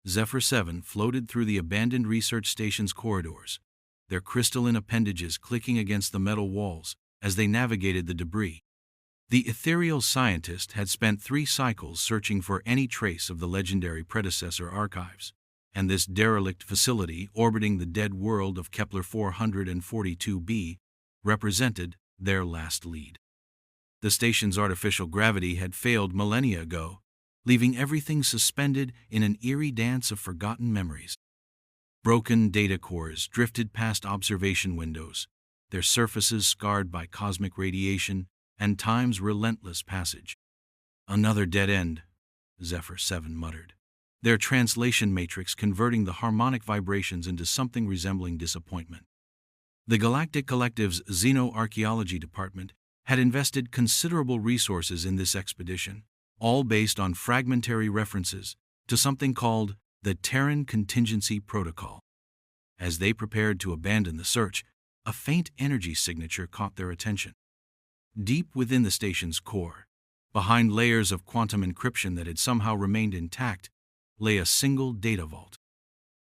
Zephyr 7 floated through the abandoned research station's corridors, their crystalline appendages clicking against the metal walls as they navigated the debris. The ethereal scientist had spent 3 cycles searching for any trace of the legendary predecessor archives, and this derelict facility orbiting the dead world of Kepler 442b represented their last lead. The station's artificial gravity had failed millennia ago, leaving everything suspended in an eerie dance of forgotten memories. Broken data cores drifted past observation windows, their surfaces scarred by cosmic radiation and time's relentless passage. "Another dead end," Zephyr 7 muttered, their translation matrix converting the harmonic vibrations into something resembling disappointment. The Galactic Collective's Xenoarchaeology Department had invested considerable resources in this expedition, all based on fragmentary references to something called the Terran Contingency Protocol. As they prepared to abandon the search, a faint energy signature caught their attention. Deep within the station's core, behind layers of quantum encryption that had somehow remained intact, lay a single data vault.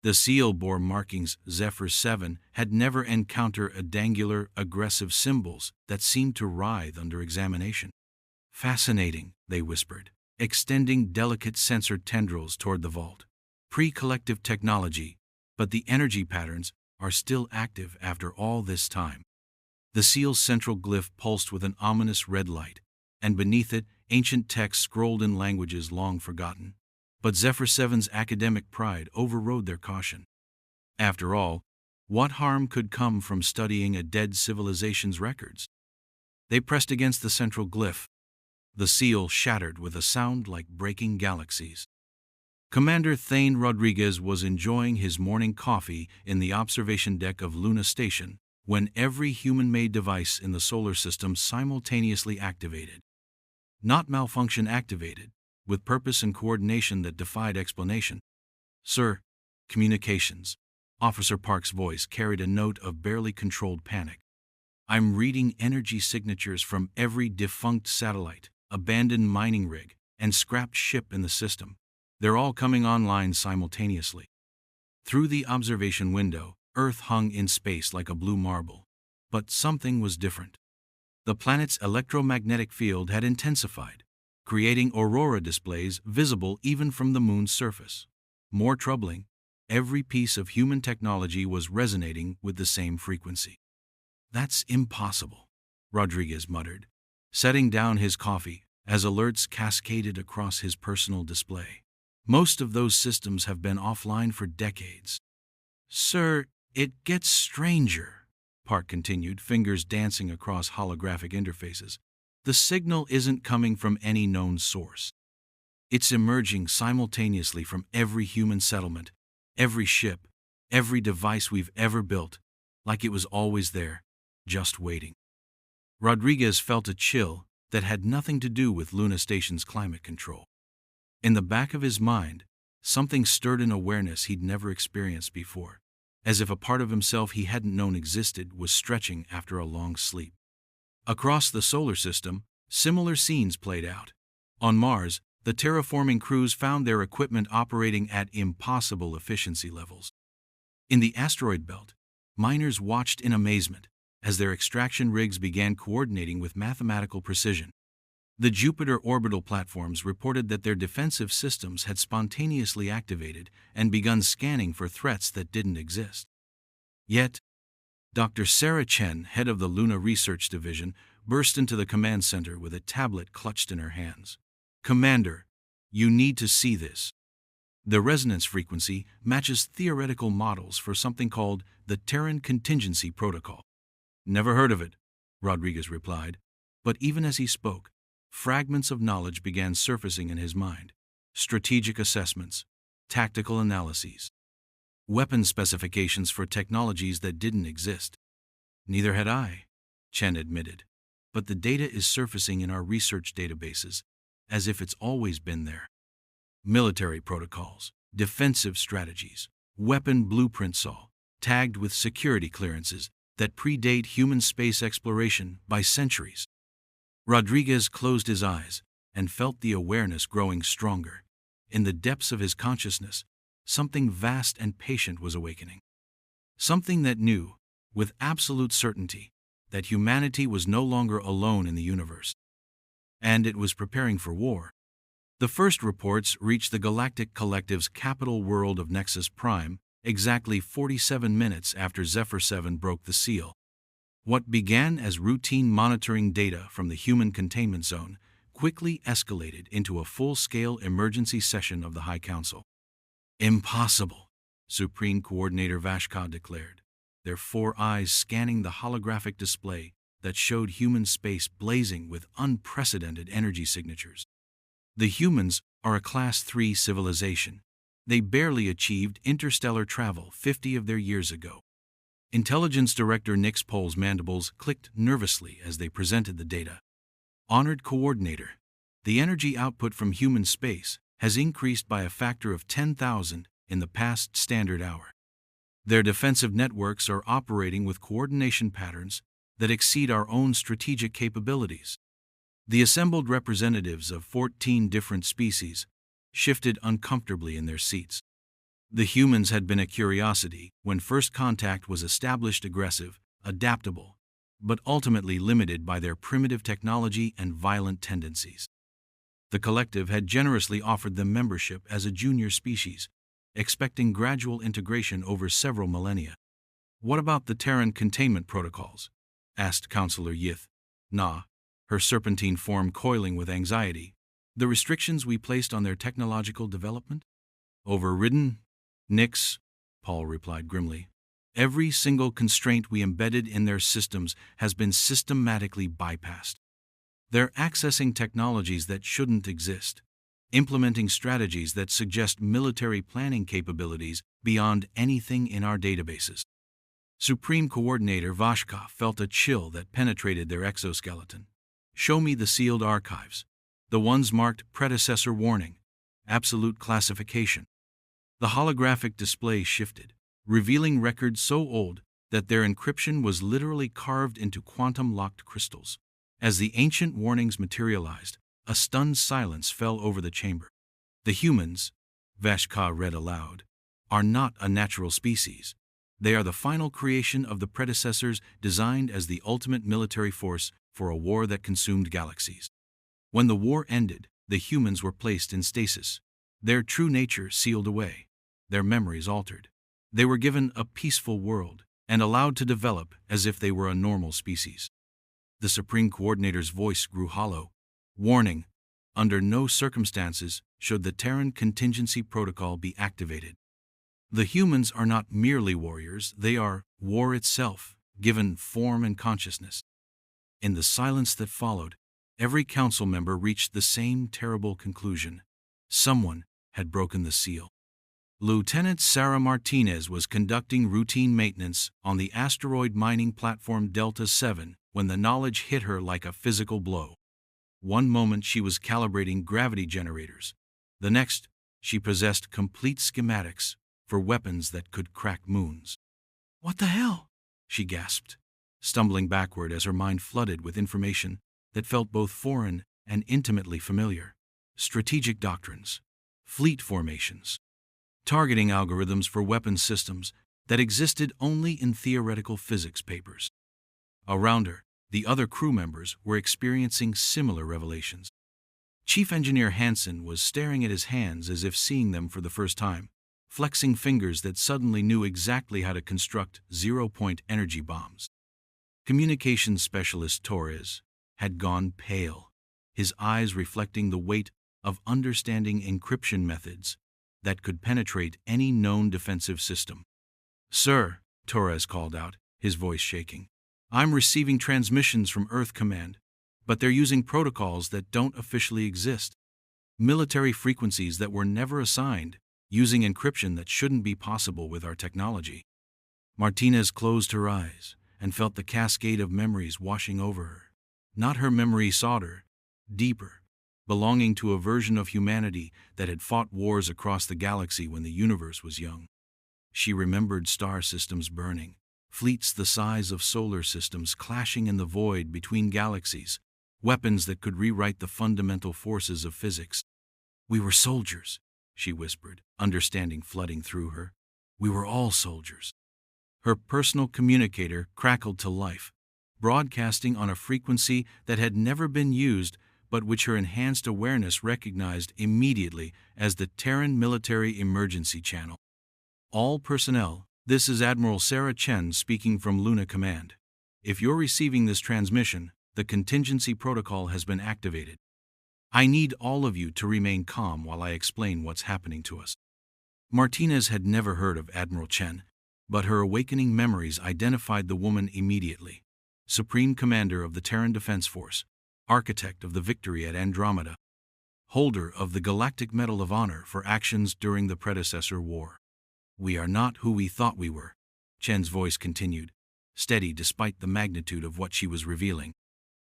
The seal bore markings Zephyr 7 had never encountered angular, aggressive symbols that seemed to writhe under examination. "Fascinating," they whispered, extending delicate sensor tendrils toward the vault. "Pre-collective technology, but the energy patterns are still active after all this time." The seal's central glyph pulsed with an ominous red light, and beneath it, ancient text scrolled in languages long forgotten. But Zephyr 7's academic pride overrode their caution. After all, what harm could come from studying a dead civilization's records? They pressed against the central glyph. The seal shattered with a sound like breaking galaxies. Commander Thane Rodriguez was enjoying his morning coffee in the observation deck of Luna Station when every human-made device in the solar system simultaneously activated. Not malfunction activated, with purpose and coordination that defied explanation. "Sir, communications." Officer Park's voice carried a note of barely controlled panic. "I'm reading energy signatures from every defunct satellite, abandoned mining rig, and scrapped ship in the system. They're all coming online simultaneously." Through the observation window, Earth hung in space like a blue marble. But something was different. The planet's electromagnetic field had intensified, creating aurora displays visible even from the moon's surface. More troubling, every piece of human technology was resonating with the same frequency. "That's impossible," Rodriguez muttered, setting down his coffee as alerts cascaded across his personal display. "Most of those systems have been offline for decades." "Sir, it gets stranger," Park continued, fingers dancing across holographic interfaces. "The signal isn't coming from any known source. It's emerging simultaneously from every human settlement, every ship, every device we've ever built, like it was always there, just waiting." Rodriguez felt a chill that had nothing to do with Luna Station's climate control. In the back of his mind, something stirred an awareness he'd never experienced before, as if a part of himself he hadn't known existed was stretching after a long sleep. Across the solar system, similar scenes played out. On Mars, the terraforming crews found their equipment operating at impossible efficiency levels. In the asteroid belt, miners watched in amazement as their extraction rigs began coordinating with mathematical precision. The Jupiter orbital platforms reported that their defensive systems had spontaneously activated and begun scanning for threats that didn't exist. Yet, Dr. Sarah Chen, head of the Luna Research Division, burst into the command center with a tablet clutched in her hands. "Commander, you need to see this. The resonance frequency matches theoretical models for something called the Terran Contingency Protocol." "Never heard of it," Rodriguez replied, but even as he spoke, fragments of knowledge began surfacing in his mind. Strategic assessments, tactical analyses, weapon specifications for technologies that didn't exist. "Neither had I," Chen admitted, "but the data is surfacing in our research databases, as if it's always been there. Military protocols, defensive strategies, weapon blueprints all tagged with security clearances that predate human space exploration by centuries." Rodriguez closed his eyes and felt the awareness growing stronger. In the depths of his consciousness, something vast and patient was awakening. Something that knew, with absolute certainty, that humanity was no longer alone in the universe. And it was preparing for war. The first reports reached the Galactic Collective's capital world of Nexus Prime exactly 47 minutes after Zephyr 7 broke the seal. What began as routine monitoring data from the human containment zone quickly escalated into a full-scale emergency session of the High Council. Impossible, Supreme Coordinator Vashka declared, their four eyes scanning the holographic display that showed human space blazing with unprecedented energy signatures. The humans are a Class 3 civilization. They barely achieved interstellar travel 50 of their years ago. Intelligence Director Nick's Pole's mandibles clicked nervously as they presented the data. Honored Coordinator, the energy output from human space has increased by a factor of 10,000 in the past standard hour. Their defensive networks are operating with coordination patterns that exceed our own strategic capabilities. The assembled representatives of 14 different species shifted uncomfortably in their seats. The humans had been a curiosity when first contact was established, aggressive, adaptable, but ultimately limited by their primitive technology and violent tendencies. The collective had generously offered them membership as a junior species, expecting gradual integration over several millennia. "What about the Terran containment protocols?" asked Counselor Yith. "Nah," her serpentine form coiling with anxiety. "The restrictions we placed on their technological development?" "Overridden?" "Nix," Paul replied grimly. "Every single constraint we embedded in their systems has been systematically bypassed. They're accessing technologies that shouldn't exist, implementing strategies that suggest military planning capabilities beyond anything in our databases." Supreme Coordinator Vashka felt a chill that penetrated their exoskeleton. "Show me the sealed archives, the ones marked Predecessor Warning, Absolute Classification." The holographic display shifted, revealing records so old that their encryption was literally carved into quantum-locked crystals. As the ancient warnings materialized, a stunned silence fell over the chamber. "The humans," Vashka read aloud, "are not a natural species. They are the final creation of the predecessors designed as the ultimate military force for a war that consumed galaxies. When the war ended, the humans were placed in stasis, their true nature sealed away, their memories altered. They were given a peaceful world and allowed to develop as if they were a normal species." The Supreme Coordinator's voice grew hollow. "Warning, under no circumstances should the Terran contingency protocol be activated. The humans are not merely warriors, they are war itself, given form and consciousness." In the silence that followed, every council member reached the same terrible conclusion. Someone had broken the seal. Lieutenant Sarah Martinez was conducting routine maintenance on the asteroid mining platform Delta 7 when the knowledge hit her like a physical blow. One moment she was calibrating gravity generators. The next, she possessed complete schematics for weapons that could crack moons. "What the hell?" she gasped, stumbling backward as her mind flooded with information that felt both foreign and intimately familiar. Strategic doctrines, fleet formations, targeting algorithms for weapons systems that existed only in theoretical physics papers. Around her, the other crew members were experiencing similar revelations. Chief Engineer Hansen was staring at his hands as if seeing them for the first time, flexing fingers that suddenly knew exactly how to construct zero-point energy bombs. Communications Specialist Torres had gone pale, his eyes reflecting the weight of understanding encryption methods that could penetrate any known defensive system. "Sir," Torres called out, his voice shaking, "I'm receiving transmissions from Earth Command, but they're using protocols that don't officially exist. Military frequencies that were never assigned, using encryption that shouldn't be possible with our technology." Martinez closed her eyes and felt the cascade of memories washing over her. Not her memory sought her, deeper, belonging to a version of humanity that had fought wars across the galaxy when the universe was young. She remembered star systems burning, fleets the size of solar systems clashing in the void between galaxies, weapons that could rewrite the fundamental forces of physics. "We were soldiers," she whispered, understanding flooding through her. We were all soldiers. Her personal communicator crackled to life, broadcasting on a frequency that had never been used but which her enhanced awareness recognized immediately as the Terran Military Emergency Channel. All personnel, this is Admiral Sarah Chen speaking from Luna Command. If you're receiving this transmission, the contingency protocol has been activated. I need all of you to remain calm while I explain what's happening to us. Martinez had never heard of Admiral Chen, but her awakening memories identified the woman immediately. Supreme Commander of the Terran Defense Force, architect of the victory at Andromeda, holder of the Galactic Medal of Honor for actions during the predecessor war. We are not who we thought we were, Chen's voice continued, steady despite the magnitude of what she was revealing.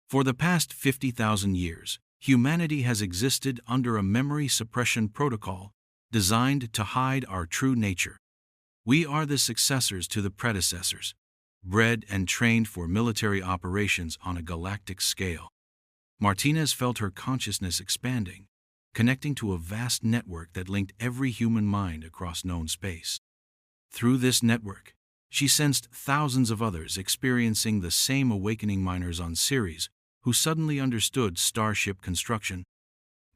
For the past 50,000 years, humanity has existed under a memory suppression protocol designed to hide our true nature. We are the successors to the predecessors, bred and trained for military operations on a galactic scale. Martinez felt her consciousness expanding, connecting to a vast network that linked every human mind across known space. Through this network, she sensed thousands of others experiencing the same awakening miners on Ceres who suddenly understood starship construction,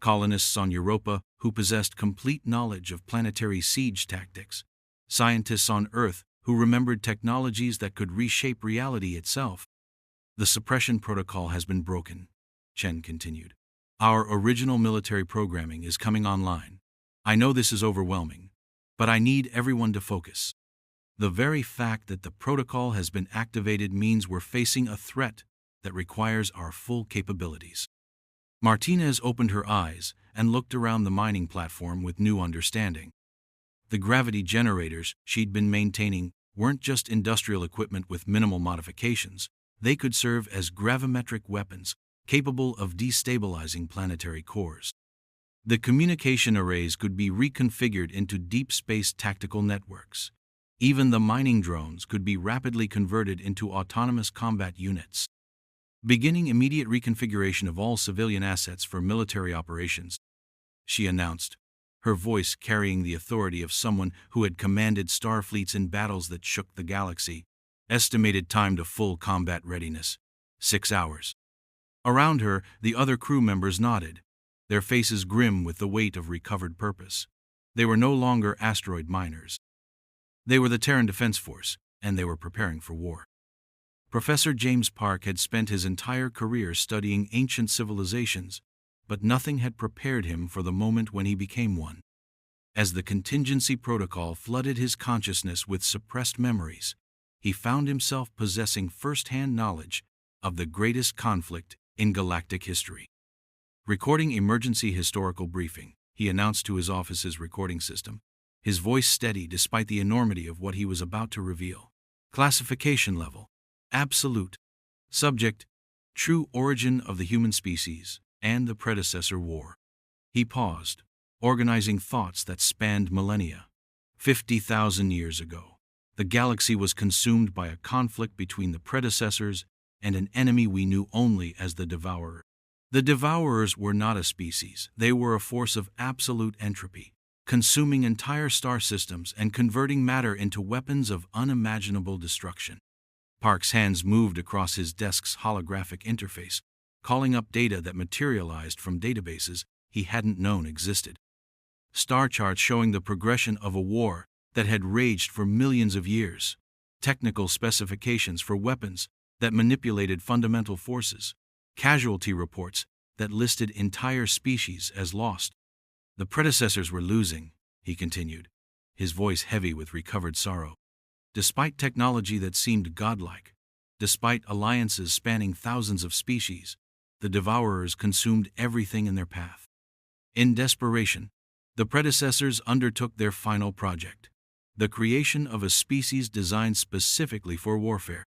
colonists on Europa who possessed complete knowledge of planetary siege tactics, scientists on Earth who remembered technologies that could reshape reality itself. The suppression protocol has been broken, Chen continued. Our original military programming is coming online. I know this is overwhelming, but I need everyone to focus. The very fact that the protocol has been activated means we're facing a threat that requires our full capabilities. Martinez opened her eyes and looked around the mining platform with new understanding. The gravity generators she'd been maintaining weren't just industrial equipment with minimal modifications, they could serve as gravimetric weapons capable of destabilizing planetary cores. The communication arrays could be reconfigured into deep space tactical networks. Even the mining drones could be rapidly converted into autonomous combat units. Beginning immediate reconfiguration of all civilian assets for military operations, she announced, her voice carrying the authority of someone who had commanded star fleets in battles that shook the galaxy. Estimated time to full combat readiness: 6 hours. Around her, the other crew members nodded, their faces grim with the weight of recovered purpose. They were no longer asteroid miners. They were the Terran Defense Force, and they were preparing for war. Professor James Park had spent his entire career studying ancient civilizations, but nothing had prepared him for the moment when he became one. As the contingency protocol flooded his consciousness with suppressed memories, he found himself possessing first-hand knowledge of the greatest conflict in galactic history. Recording emergency historical briefing, he announced to his office's recording system, his voice steady despite the enormity of what he was about to reveal. Classification level: absolute. Subject: true origin of the human species and the predecessor war. He paused, organizing thoughts that spanned millennia. 50,000 years ago, the galaxy was consumed by a conflict between the predecessors and an enemy we knew only as the Devourer. The Devourers were not a species, they were a force of absolute entropy, consuming entire star systems and converting matter into weapons of unimaginable destruction. Park's hands moved across his desk's holographic interface, calling up data that materialized from databases he hadn't known existed. Star charts showing the progression of a war that had raged for millions of years, technical specifications for weapons that manipulated fundamental forces, casualty reports that listed entire species as lost. The predecessors were losing, he continued, his voice heavy with recovered sorrow. Despite technology that seemed godlike, despite alliances spanning thousands of species, the Devourers consumed everything in their path. In desperation, the predecessors undertook their final project, the creation of a species designed specifically for warfare.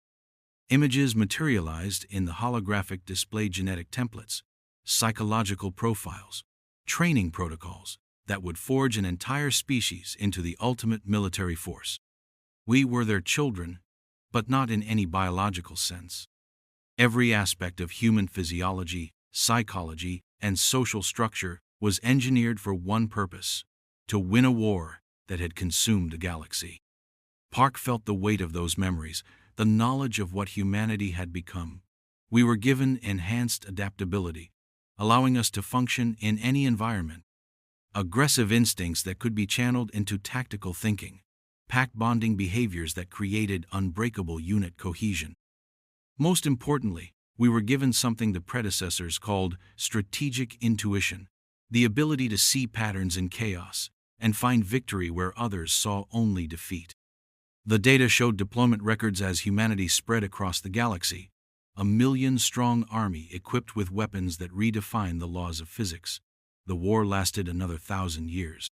Images materialized in the holographic display genetic templates, psychological profiles, training protocols that would forge an entire species into the ultimate military force. We were their children, but not in any biological sense. Every aspect of human physiology, psychology, and social structure was engineered for one purpose: to win a war that had consumed a galaxy. Park felt the weight of those memories, the knowledge of what humanity had become. We were given enhanced adaptability, allowing us to function in any environment. Aggressive instincts that could be channeled into tactical thinking, pack-bonding behaviors that created unbreakable unit cohesion. Most importantly, we were given something the predecessors called strategic intuition, the ability to see patterns in chaos and find victory where others saw only defeat. The data showed deployment records as humanity spread across the galaxy, a 1,000,000-strong army equipped with weapons that redefined the laws of physics. The war lasted another 1,000 years.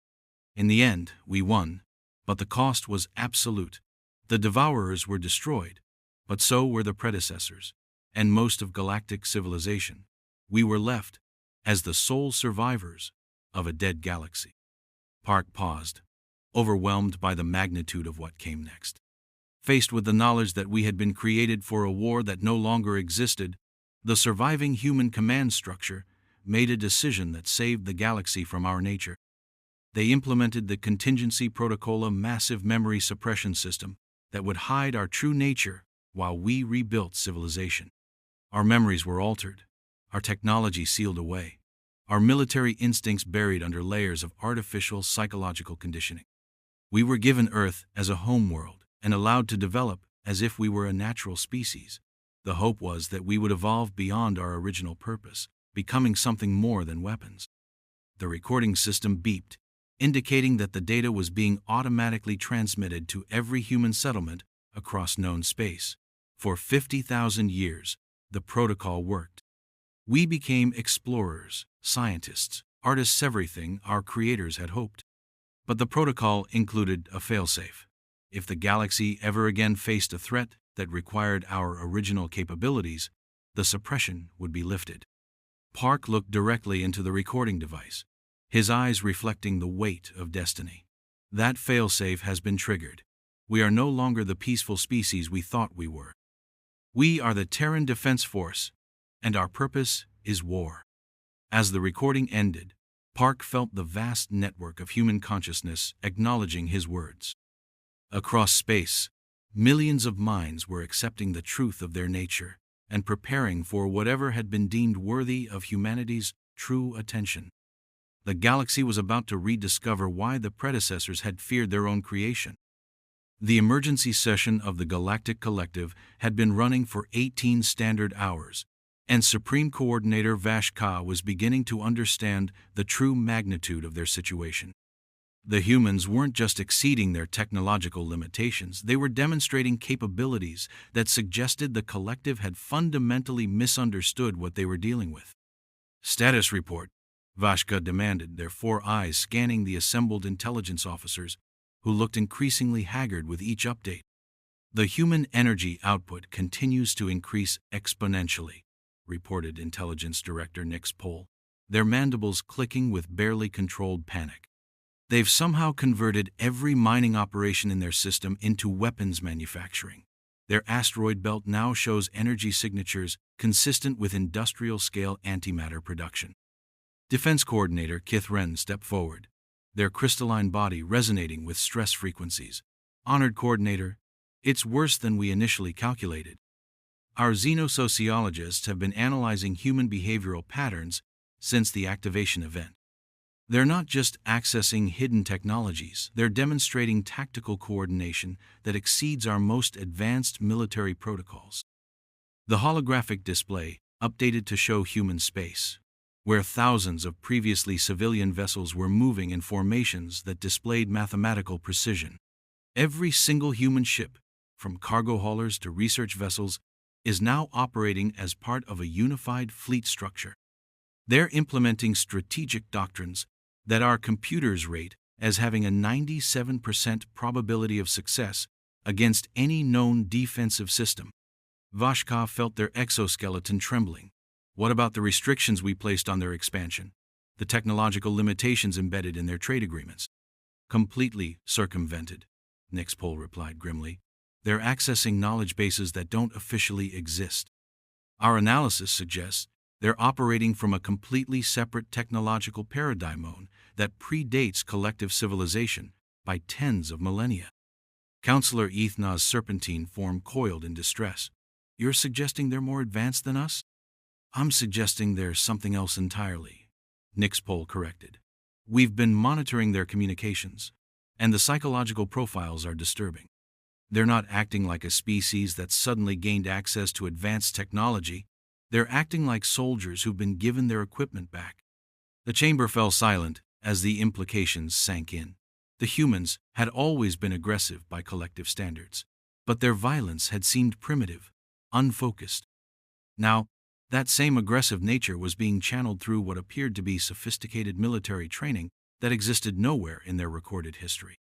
In the end, we won, but the cost was absolute. The Devourers were destroyed, but so were the predecessors, and most of galactic civilization. We were left as the sole survivors of a dead galaxy. Park paused, overwhelmed by the magnitude of what came next. Faced with the knowledge that we had been created for a war that no longer existed, the surviving human command structure made a decision that saved the galaxy from our nature. They implemented the Contingency Protocol, a massive memory suppression system that would hide our true nature while we rebuilt civilization. Our memories were altered, our technology sealed away, our military instincts buried under layers of artificial psychological conditioning. We were given Earth as a home world and allowed to develop as if we were a natural species. The hope was that we would evolve beyond our original purpose, becoming something more than weapons. The recording system beeped, indicating that the data was being automatically transmitted to every human settlement across known space. For 50,000 years, the protocol worked. We became explorers, scientists, artists, everything our creators had hoped. But the protocol included a failsafe. If the galaxy ever again faced a threat that required our original capabilities, the suppression would be lifted. Park looked directly into the recording device, his eyes reflecting the weight of destiny. That failsafe has been triggered. We are no longer the peaceful species we thought we were. We are the Terran Defense Force, and our purpose is war. As the recording ended, Park felt the vast network of human consciousness acknowledging his words. Across space, millions of minds were accepting the truth of their nature and preparing for whatever had been deemed worthy of humanity's true attention. The galaxy was about to rediscover why the predecessors had feared their own creation. The emergency session of the Galactic Collective had been running for 18 standard hours, and Supreme Coordinator Vashka was beginning to understand the true magnitude of their situation. The humans weren't just exceeding their technological limitations, they were demonstrating capabilities that suggested the Collective had fundamentally misunderstood what they were dealing with. Status report, Vashka demanded, their 4 eyes scanning the assembled intelligence officers, who looked increasingly haggard with each update. The human energy output continues to increase exponentially, reported Intelligence Director Nix Pol, their mandibles clicking with barely controlled panic. They've somehow converted every mining operation in their system into weapons manufacturing. Their asteroid belt now shows energy signatures consistent with industrial-scale antimatter production. Defense Coordinator Kith Wren stepped forward, their crystalline body resonating with stress frequencies. Honored Coordinator, it's worse than we initially calculated. Our xenosociologists have been analyzing human behavioral patterns since the activation event. They're not just accessing hidden technologies, they're demonstrating tactical coordination that exceeds our most advanced military protocols. The holographic display, updated to show human space, where thousands of previously civilian vessels were moving in formations that displayed mathematical precision. Every single human ship, from cargo haulers to research vessels, is now operating as part of a unified fleet structure. They're implementing strategic doctrines that our computers rate as having a 97% probability of success against any known defensive system. Vashka felt their exoskeleton trembling. What about the restrictions we placed on their expansion? The technological limitations embedded in their trade agreements? Completely circumvented, Nix Pol replied grimly. They're accessing knowledge bases that don't officially exist. Our analysis suggests they're operating from a completely separate technological paradigm that predates collective civilization by tens of millennia. Counselor Ethnah's serpentine form coiled in distress. You're suggesting they're more advanced than us? I'm suggesting they're something else entirely, Nixpol corrected. We've been monitoring their communications, and the psychological profiles are disturbing. They're not acting like a species that suddenly gained access to advanced technology. They're acting like soldiers who've been given their equipment back. The chamber fell silent as the implications sank in. The humans had always been aggressive by collective standards, but their violence had seemed primitive, unfocused. Now, that same aggressive nature was being channeled through what appeared to be sophisticated military training that existed nowhere in their recorded history.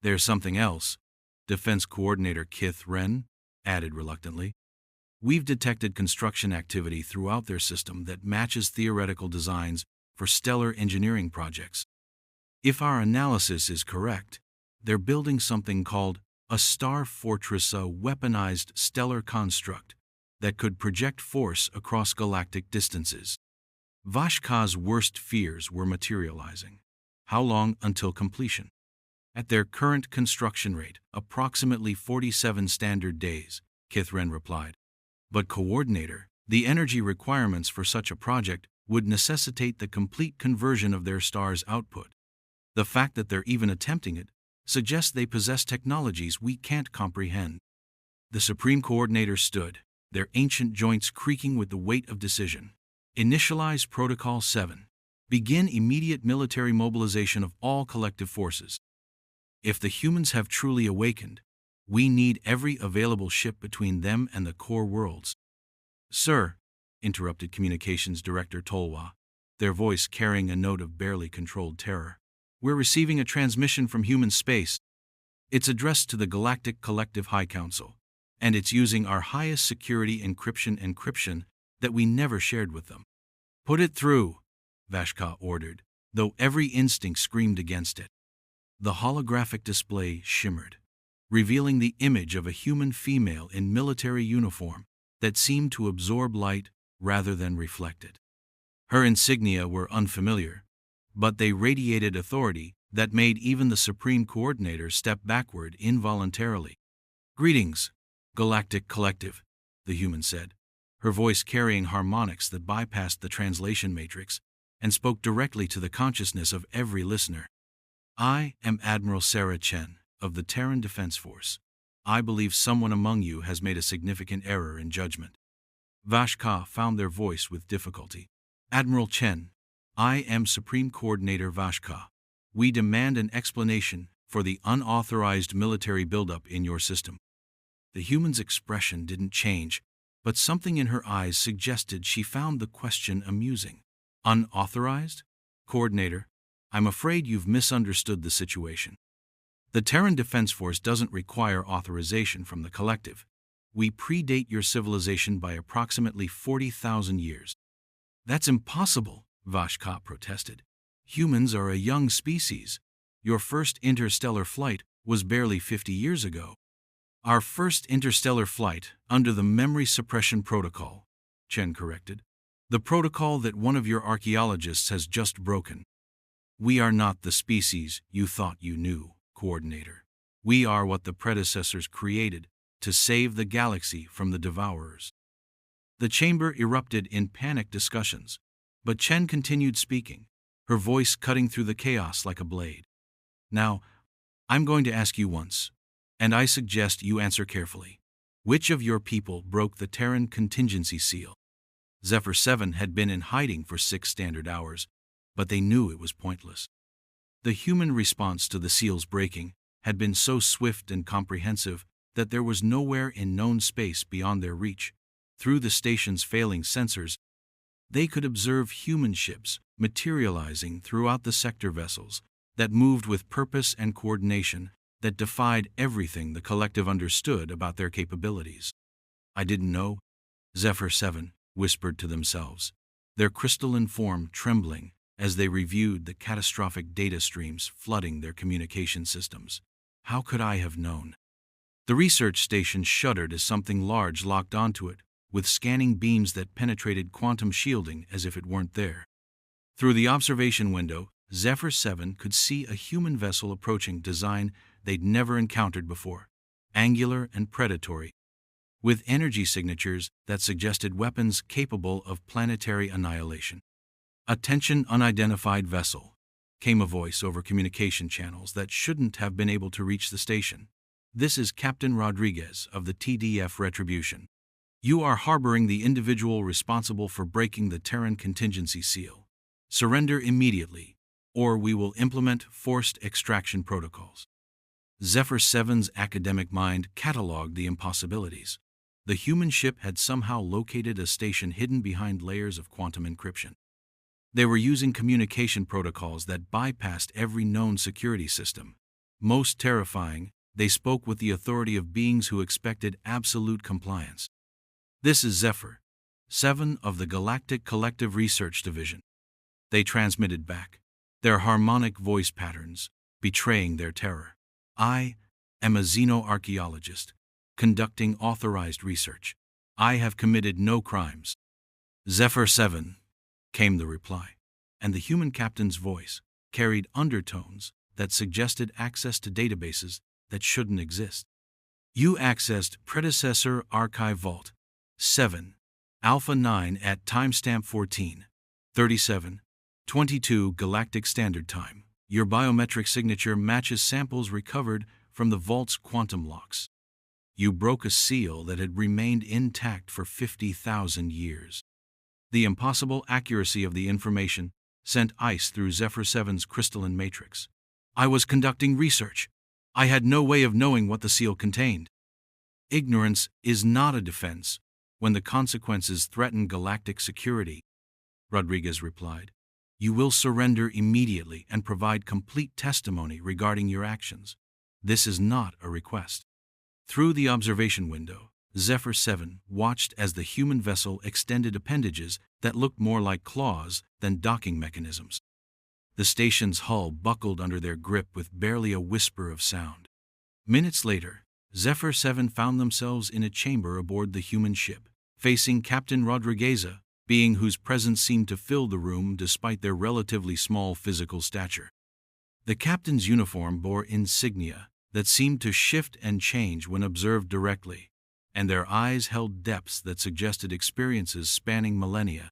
There's something else, Defense Coordinator Kith Wren added reluctantly. We've detected construction activity throughout their system that matches theoretical designs for stellar engineering projects. If our analysis is correct, they're building something called a Star Fortress, a weaponized stellar construct that could project force across galactic distances. Vashka's worst fears were materializing. How long until completion? At their current construction rate, approximately 47 standard days, Kithren replied. But Coordinator, the energy requirements for such a project would necessitate the complete conversion of their star's output. The fact that they're even attempting it suggests they possess technologies we can't comprehend. The Supreme Coordinator stood, their ancient joints creaking with the weight of decision. Initialize Protocol 7. Begin immediate military mobilization of all collective forces. If the humans have truly awakened, we need every available ship between them and the core worlds. Sir, interrupted Communications Director Tolwa, their voice carrying a note of barely controlled terror. We're receiving a transmission from human space. It's addressed to the Galactic Collective High Council, and it's using our highest security encryption that we never shared with them. Put it through, Vashka ordered, though every instinct screamed against it. The holographic display shimmered, revealing the image of a human female in military uniform that seemed to absorb light rather than reflect it. Her insignia were unfamiliar, but they radiated authority that made even the Supreme Coordinator step backward involuntarily. Greetings, Galactic Collective, the human said, her voice carrying harmonics that bypassed the translation matrix and spoke directly to the consciousness of every listener. I am Admiral Sarah Chen of the Terran Defense Force. I believe someone among you has made a significant error in judgment. Vashka found their voice with difficulty. Admiral Chen, I am Supreme Coordinator Vashka. We demand an explanation for the unauthorized military buildup in your system. The human's expression didn't change, but something in her eyes suggested she found the question amusing. Unauthorized? Coordinator, I'm afraid you've misunderstood the situation. The Terran Defense Force doesn't require authorization from the collective. We predate your civilization by approximately 40,000 years. That's impossible, Vashka protested. Humans are a young species. Your first interstellar flight was barely 50 years ago. Our first interstellar flight under the Memory Suppression Protocol, Chen corrected. The protocol that one of your archaeologists has just broken. We are not the species you thought you knew, Coordinator. We are what the predecessors created to save the galaxy from the devourers. The chamber erupted in panicked discussions, but Chen continued speaking, her voice cutting through the chaos like a blade. Now, I'm going to ask you once, and I suggest you answer carefully. Which of your people broke the Terran contingency seal? Zephyr 7 had been in hiding for 6 standard hours, but they knew it was pointless. The human response to the seal's breaking had been so swift and comprehensive that there was nowhere in known space beyond their reach. Through the station's failing sensors, they could observe human ships materializing throughout the sector vessels that moved with purpose and coordination that defied everything the collective understood about their capabilities. I didn't know, Zephyr 7 whispered to themselves, their crystalline form trembling as they reviewed the catastrophic data streams flooding their communication systems. How could I have known? The research station shuddered as something large locked onto it, with scanning beams that penetrated quantum shielding as if it weren't there. Through the observation window, Zephyr 7 could see a human vessel approaching, design they'd never encountered before, angular and predatory, with energy signatures that suggested weapons capable of planetary annihilation. "Attention, unidentified vessel," came a voice over communication channels that shouldn't have been able to reach the station. "This is Captain Rodriguez of the TDF Retribution. You are harboring the individual responsible for breaking the Terran contingency seal. Surrender immediately, or we will implement forced extraction protocols." Zephyr 7's academic mind catalogued the impossibilities. The human ship had somehow located a station hidden behind layers of quantum encryption. They were using communication protocols that bypassed every known security system. Most terrifying, they spoke with the authority of beings who expected absolute compliance. "This is Zephyr 7 of the Galactic Collective Research Division," they transmitted back, their harmonic voice patterns betraying their terror. "I am a xenoarchaeologist, conducting authorized research. I have committed no crimes." "Zephyr 7, came the reply, and the human captain's voice carried undertones that suggested access to databases that shouldn't exist. "You accessed predecessor archive vault 7, Alpha 9 at timestamp 14:37:22 Galactic Standard Time. Your biometric signature matches samples recovered from the vault's quantum locks. You broke a seal that had remained intact for 50,000 years." The impossible accuracy of the information sent ice through Zephyr 7's crystalline matrix. "I was conducting research. I had no way of knowing what the seal contained." "Ignorance is not a defense when the consequences threaten galactic security," Rodriguez replied. "You will surrender immediately and provide complete testimony regarding your actions. This is not a request." Through the observation window, Zephyr 7 watched as the human vessel extended appendages that looked more like claws than docking mechanisms. The station's hull buckled under their grip with barely a whisper of sound. Minutes later, Zephyr 7 found themselves in a chamber aboard the human ship, facing Captain Rodriguez, being whose presence seemed to fill the room despite their relatively small physical stature. The captain's uniform bore insignia that seemed to shift and change when observed directly, and their eyes held depths that suggested experiences spanning millennia.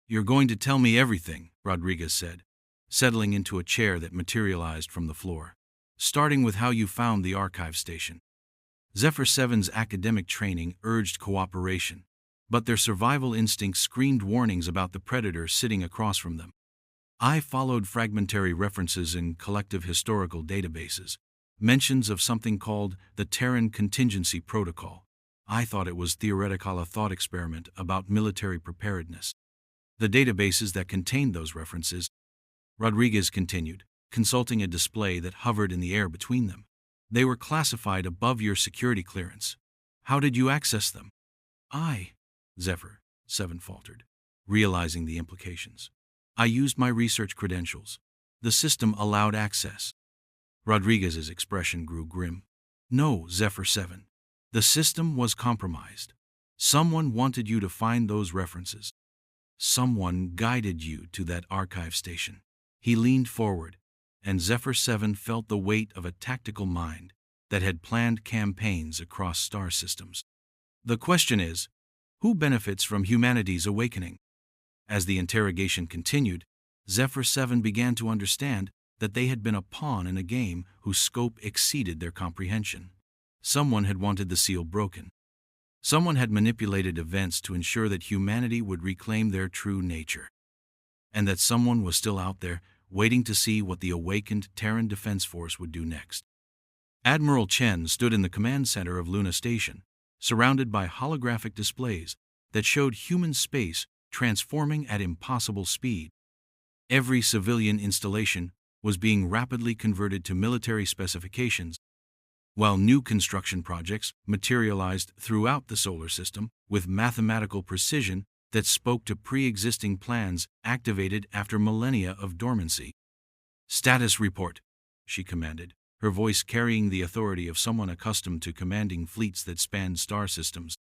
"You're going to tell me everything," Rodriguez said, settling into a chair that materialized from the floor, "starting with how you found the archive station." Zephyr 7's academic training urged cooperation, but their survival instincts screamed warnings about the predator sitting across from them. "I followed fragmentary references in collective historical databases, mentions of something called the Terran Contingency Protocol. I thought it was theoretical, a thought experiment about military preparedness. The databases that contained those references," Rodriguez continued, consulting a display that hovered in the air between them, "they were classified above your security clearance. How did you access them?" Zephyr 7 faltered, realizing the implications. "I used my research credentials. The system allowed access." Rodriguez's expression grew grim. "No, Zephyr 7. The system was compromised. Someone wanted you to find those references. Someone guided you to that archive station." He leaned forward, and Zephyr 7 felt the weight of a tactical mind that had planned campaigns across star systems. "The question is, who benefits from humanity's awakening?" As the interrogation continued, Zephyr 7 began to understand that they had been a pawn in a game whose scope exceeded their comprehension. Someone had wanted the seal broken. Someone had manipulated events to ensure that humanity would reclaim their true nature. And that someone was still out there, waiting to see what the awakened Terran Defense Force would do next. Admiral Chen stood in the command center of Luna Station, surrounded by holographic displays that showed human space transforming at impossible speed. Every civilian installation was being rapidly converted to military specifications, while new construction projects materialized throughout the solar system with mathematical precision that spoke to pre-existing plans activated after millennia of dormancy. "Status report," she commanded, her voice carrying the authority of someone accustomed to commanding fleets that spanned star systems.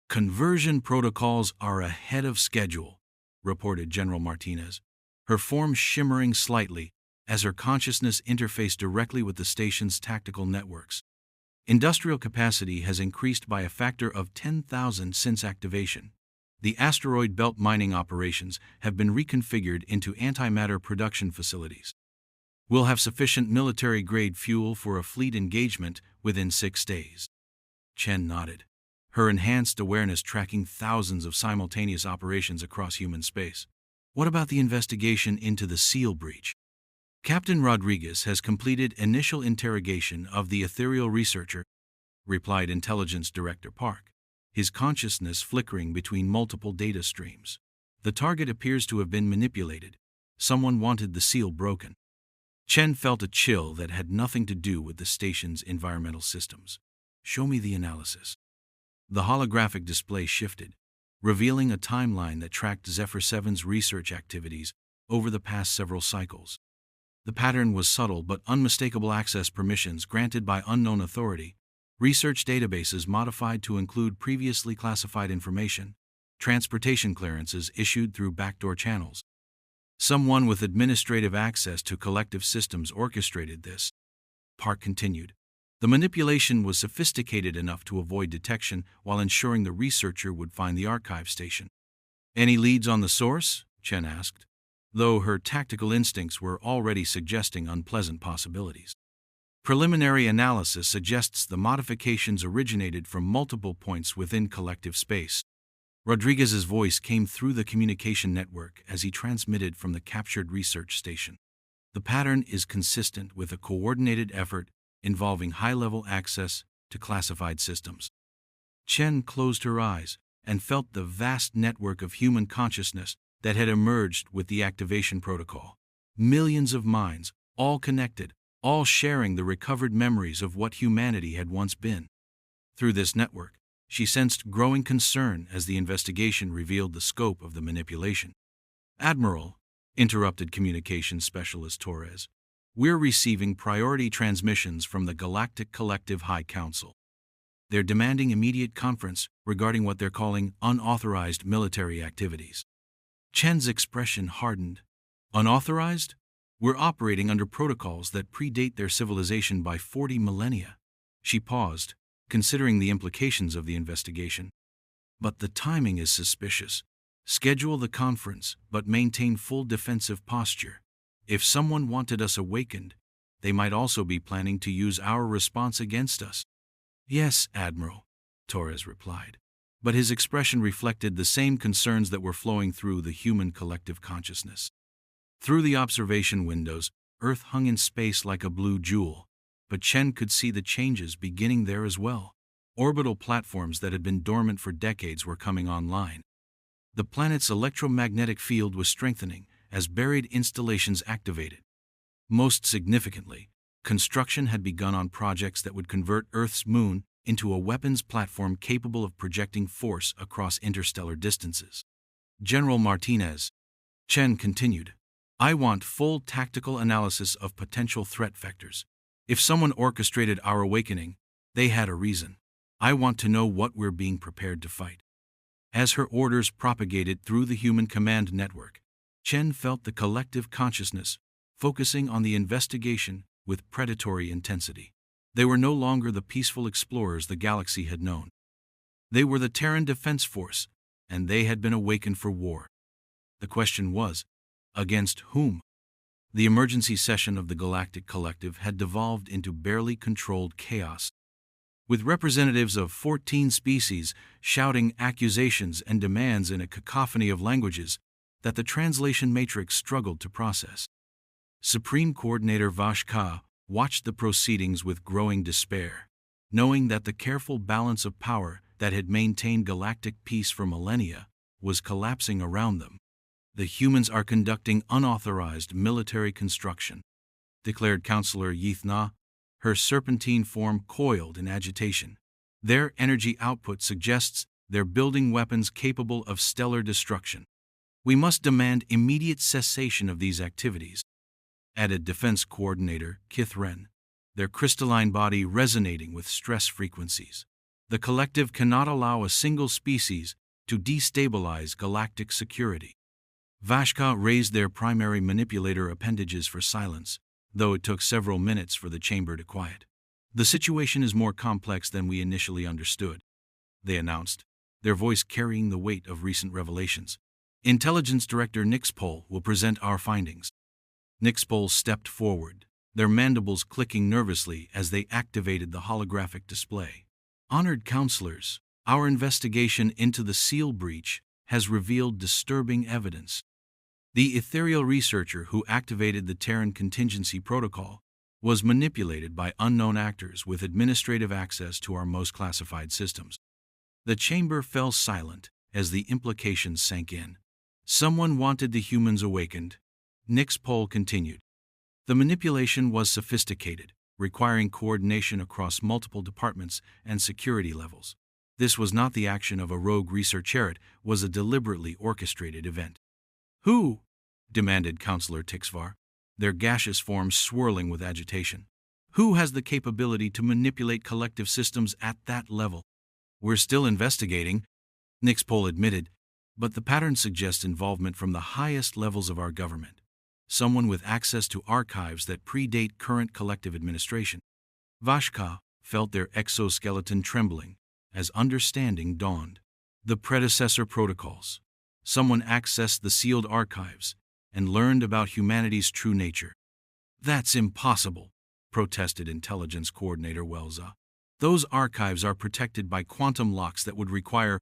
"Conversion protocols are ahead of schedule," reported General Martinez. her form shimmering slightly as her consciousness interfaced directly with the station's tactical networks. Industrial capacity has increased by a factor of 10,000 since activation. The asteroid belt mining operations have been reconfigured into antimatter production facilities. We'll have sufficient military-grade fuel for a fleet engagement within 6 days. Chen nodded, her enhanced awareness tracking thousands of simultaneous operations across human space. What about the investigation into the SEAL breach? Captain Rodriguez has completed initial interrogation of the ethereal researcher, replied Intelligence Director Park, his consciousness flickering between multiple data streams. The target appears to have been manipulated. Someone wanted the seal broken. Chen felt a chill that had nothing to do with the station's environmental systems. Show me the analysis. The holographic display shifted, revealing a timeline that tracked Zephyr 7's research activities over the past several cycles. The pattern was subtle but unmistakable: access permissions granted by unknown authority, research databases modified to include previously classified information, transportation clearances issued through backdoor channels. Someone with administrative access to collective systems orchestrated this. Park continued. The manipulation was sophisticated enough to avoid detection while ensuring the researcher would find the archive station. Any leads on the source? Chen asked, though her tactical instincts were already suggesting unpleasant possibilities. Preliminary analysis suggests the modifications originated from multiple points within collective space. Rodriguez's voice came through the communication network as he transmitted from the captured research station. The pattern is consistent with a coordinated effort involving high-level access to classified systems. Chen closed her eyes and felt the vast network of human consciousness that had emerged with the activation protocol. Millions of minds, all connected, all sharing the recovered memories of what humanity had once been. Through this network, she sensed growing concern as the investigation revealed the scope of the manipulation. Admiral, interrupted Communications Specialist Torres, we're receiving priority transmissions from the Galactic Collective High Council. They're demanding immediate conference regarding what they're calling unauthorized military activities. Chen's expression hardened. Unauthorized? We're operating under protocols that predate their civilization by 40 millennia. She paused, considering the implications of the investigation. But the timing is suspicious. Schedule the conference, but maintain full defensive posture. If someone wanted us awakened, they might also be planning to use our response against us. Yes, Admiral, Torres replied. But his expression reflected the same concerns that were flowing through the human collective consciousness. Through the observation windows, Earth hung in space like a blue jewel, but Chen could see the changes beginning there as well. Orbital platforms that had been dormant for decades were coming online. The planet's electromagnetic field was strengthening as buried installations activated. Most significantly, construction had begun on projects that would convert Earth's moon into a weapons platform capable of projecting force across interstellar distances. General Martinez, Chen continued, I want full tactical analysis of potential threat vectors. If someone orchestrated our awakening, they had a reason. I want to know what we're being prepared to fight. As her orders propagated through the human command network, Chen felt the collective consciousness focusing on the investigation with predatory intensity. They were no longer the peaceful explorers the galaxy had known. They were the Terran Defense Force, and they had been awakened for war. The question was, against whom? The emergency session of the Galactic Collective had devolved into barely controlled chaos, with representatives of 14 species shouting accusations and demands in a cacophony of languages that the translation matrix struggled to process. Supreme Coordinator Vashka watched the proceedings with growing despair, knowing that the careful balance of power that had maintained galactic peace for millennia was collapsing around them. The humans are conducting unauthorized military construction, declared Counselor Yithna, her serpentine form coiled in agitation. Their energy output suggests they're building weapons capable of stellar destruction. We must demand immediate cessation of these activities, added Defense Coordinator Kith Ren, their crystalline body resonating with stress frequencies. The collective cannot allow a single species to destabilize galactic security. Vashka raised their primary manipulator appendages for silence, though it took several minutes for the chamber to quiet. The situation is more complex than we initially understood, they announced, their voice carrying the weight of recent revelations. Intelligence Director Nixpol will present our findings. Nixpol stepped forward, their mandibles clicking nervously as they activated the holographic display. Honored counselors, our investigation into the seal breach has revealed disturbing evidence. The ethereal researcher who activated the Terran contingency protocol was manipulated by unknown actors with administrative access to our most classified systems. The chamber fell silent as the implications sank in. Someone wanted the humans awakened. Nixpol continued. The manipulation was sophisticated, requiring coordination across multiple departments and security levels. This was not the action of a rogue researcher, it was a deliberately orchestrated event. Who? Demanded Counselor Tixvar, their gaseous forms swirling with agitation. Who has the capability to manipulate collective systems at that level? We're still investigating, Nixpol admitted, but the pattern suggests involvement from the highest levels of our government. Someone with access to archives that predate current collective administration. Vashka felt their exoskeleton trembling as understanding dawned. The predecessor protocols. Someone accessed the sealed archives and learned about humanity's true nature. That's impossible, protested Intelligence Coordinator Welza. Those archives are protected by quantum locks that would require...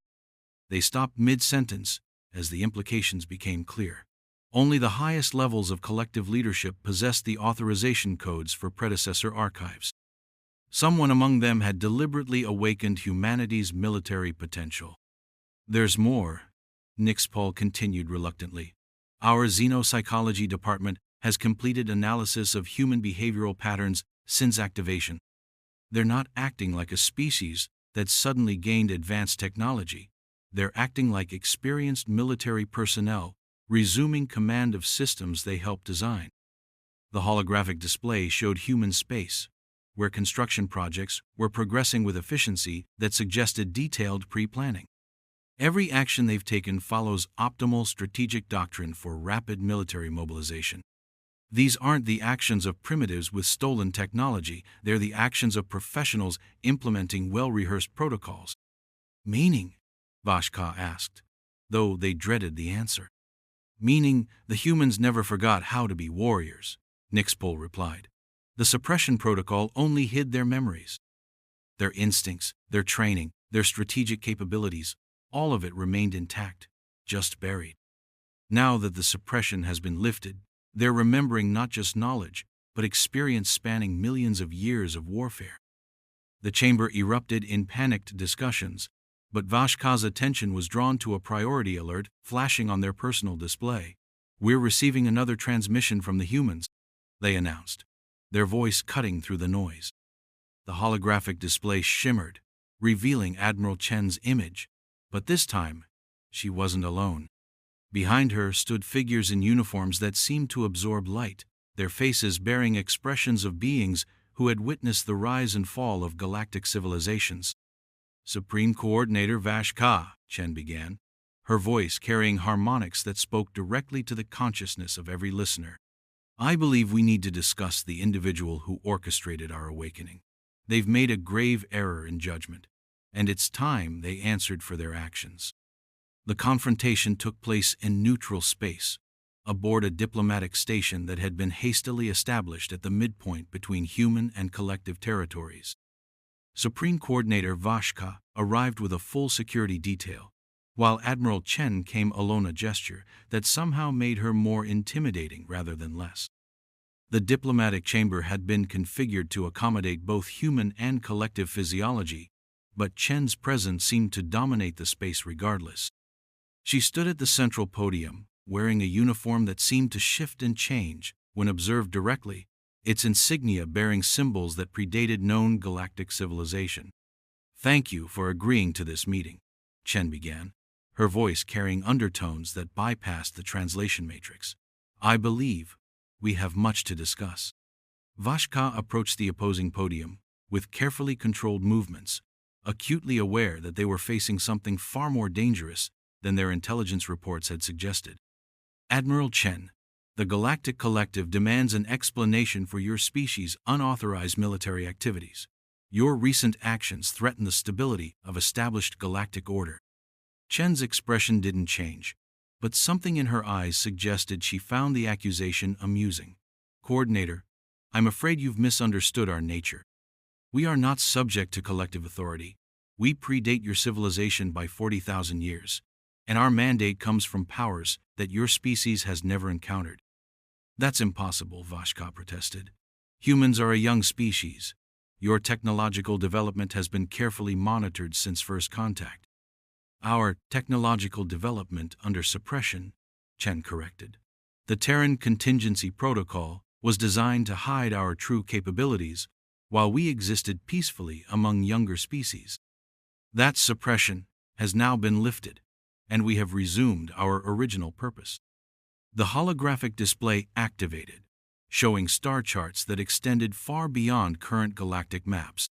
They stopped mid-sentence as the implications became clear. Only the highest levels of collective leadership possessed the authorization codes for predecessor archives. Someone among them had deliberately awakened humanity's military potential. There's more, Nixpol continued reluctantly. Our xenopsychology department has completed analysis of human behavioral patterns since activation. They're not acting like a species that suddenly gained advanced technology. They're acting like experienced military personnel, resuming command of systems they helped design. The holographic display showed human space, where construction projects were progressing with efficiency that suggested detailed pre-planning. Every action they've taken follows optimal strategic doctrine for rapid military mobilization. These aren't the actions of primitives with stolen technology, they're the actions of professionals implementing well-rehearsed protocols. Meaning? Vashka asked, though they dreaded the answer. Meaning, the humans never forgot how to be warriors, Nixpol replied. The suppression protocol only hid their memories. Their instincts, their training, their strategic capabilities, all of it remained intact, just buried. Now that the suppression has been lifted, they're remembering not just knowledge, but experience spanning millions of years of warfare. The chamber erupted in panicked discussions, but Vashka's attention was drawn to a priority alert flashing on their personal display. We're receiving another transmission from the humans, they announced, their voice cutting through the noise. The holographic display shimmered, revealing Admiral Chen's image, but this time, she wasn't alone. Behind her stood figures in uniforms that seemed to absorb light, their faces bearing expressions of beings who had witnessed the rise and fall of galactic civilizations. Supreme Coordinator Vashka, Chen began, her voice carrying harmonics that spoke directly to the consciousness of every listener. I believe we need to discuss the individual who orchestrated our awakening. They've made a grave error in judgment, and it's time they answered for their actions. The confrontation took place in neutral space, aboard a diplomatic station that had been hastily established at the midpoint between human and collective territories. Supreme Coordinator Vashka arrived with a full security detail, while Admiral Chen came alone, a gesture that somehow made her more intimidating rather than less. The diplomatic chamber had been configured to accommodate both human and collective physiology, but Chen's presence seemed to dominate the space regardless. She stood at the central podium, wearing a uniform that seemed to shift and change when observed directly, its insignia bearing symbols that predated known galactic civilization. Thank you for agreeing to this meeting, Chen began, her voice carrying undertones that bypassed the translation matrix. I believe we have much to discuss. Vashka approached the opposing podium with carefully controlled movements, acutely aware that they were facing something far more dangerous than their intelligence reports had suggested. Admiral Chen, the Galactic Collective demands an explanation for your species' unauthorized military activities. Your recent actions threaten the stability of established galactic order. Chen's expression didn't change, but something in her eyes suggested she found the accusation amusing. Coordinator, I'm afraid you've misunderstood our nature. We are not subject to collective authority. We predate your civilization by 40,000 years, and our mandate comes from powers that your species has never encountered. That's impossible, Vashka protested. Humans are a young species. Your technological development has been carefully monitored since first contact. Our technological development under suppression, Chen corrected. The Terran Contingency Protocol was designed to hide our true capabilities while we existed peacefully among younger species. That suppression has now been lifted, and we have resumed our original purpose. The holographic display activated, showing star charts that extended far beyond current galactic maps.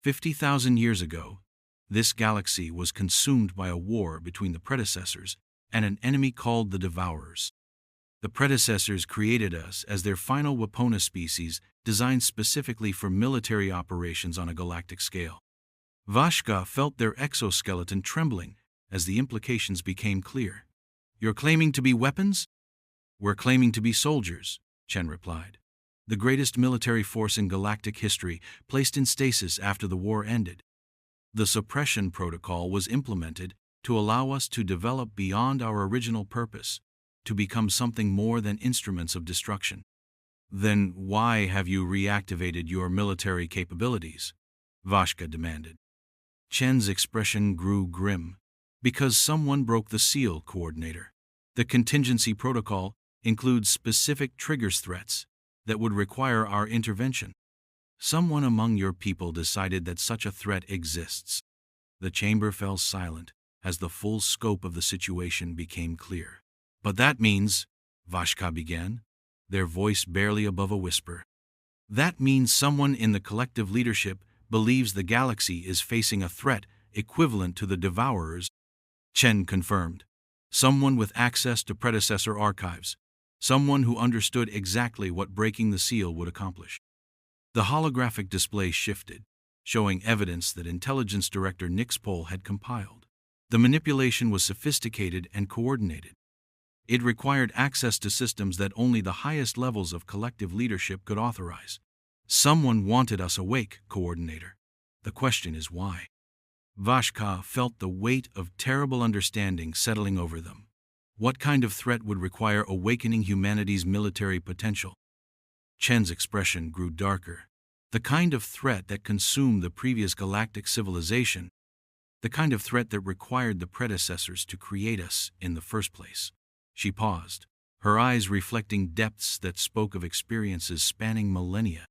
50,000 years ago, this galaxy was consumed by a war between the predecessors and an enemy called the Devourers. The predecessors created us as their final Wapona species designed specifically for military operations on a galactic scale. Vashka felt their exoskeleton trembling as the implications became clear. You're claiming to be weapons? We're claiming to be soldiers, Chen replied. The greatest military force in galactic history, placed in stasis after the war ended. The suppression protocol was implemented to allow us to develop beyond our original purpose, to become something more than instruments of destruction. Then why have you reactivated your military capabilities? Vashka demanded. Chen's expression grew grim. Because someone broke the seal, Coordinator. The contingency protocol includes specific triggers threats that would require our intervention. Someone among your people decided that such a threat exists. The chamber fell silent as the full scope of the situation became clear. But that means, Vashka began, their voice barely above a whisper. That means someone in the collective leadership believes the galaxy is facing a threat equivalent to the Devourers. Chen confirmed. Someone with access to predecessor archives. Someone who understood exactly what breaking the seal would accomplish. The holographic display shifted, showing evidence that Intelligence Director Nixpol had compiled. The manipulation was sophisticated and coordinated. It required access to systems that only the highest levels of collective leadership could authorize. Someone wanted us awake, Coordinator. The question is why? Vashka felt the weight of terrible understanding settling over them. What kind of threat would require awakening humanity's military potential? Chen's expression grew darker. The kind of threat that consumed the previous galactic civilization. The kind of threat that required the predecessors to create us in the first place. She paused, her eyes reflecting depths that spoke of experiences spanning millennia.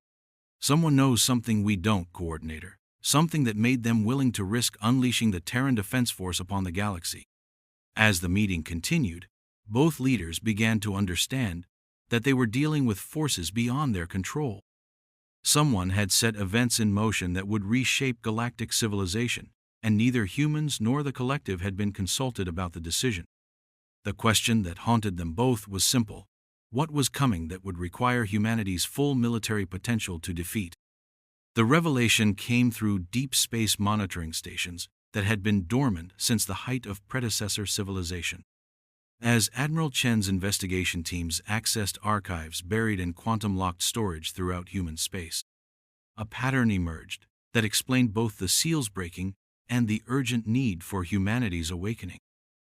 Someone knows something we don't, Coordinator. Something that made them willing to risk unleashing the Terran Defense Force upon the galaxy. As the meeting continued, both leaders began to understand that they were dealing with forces beyond their control. Someone had set events in motion that would reshape galactic civilization, and neither humans nor the collective had been consulted about the decision. The question that haunted them both was simple. What was coming that would require humanity's full military potential to defeat? The revelation came through deep space monitoring stations that had been dormant since the height of predecessor civilization. As Admiral Chen's investigation teams accessed archives buried in quantum-locked storage throughout human space, a pattern emerged that explained both the seals breaking and the urgent need for humanity's awakening.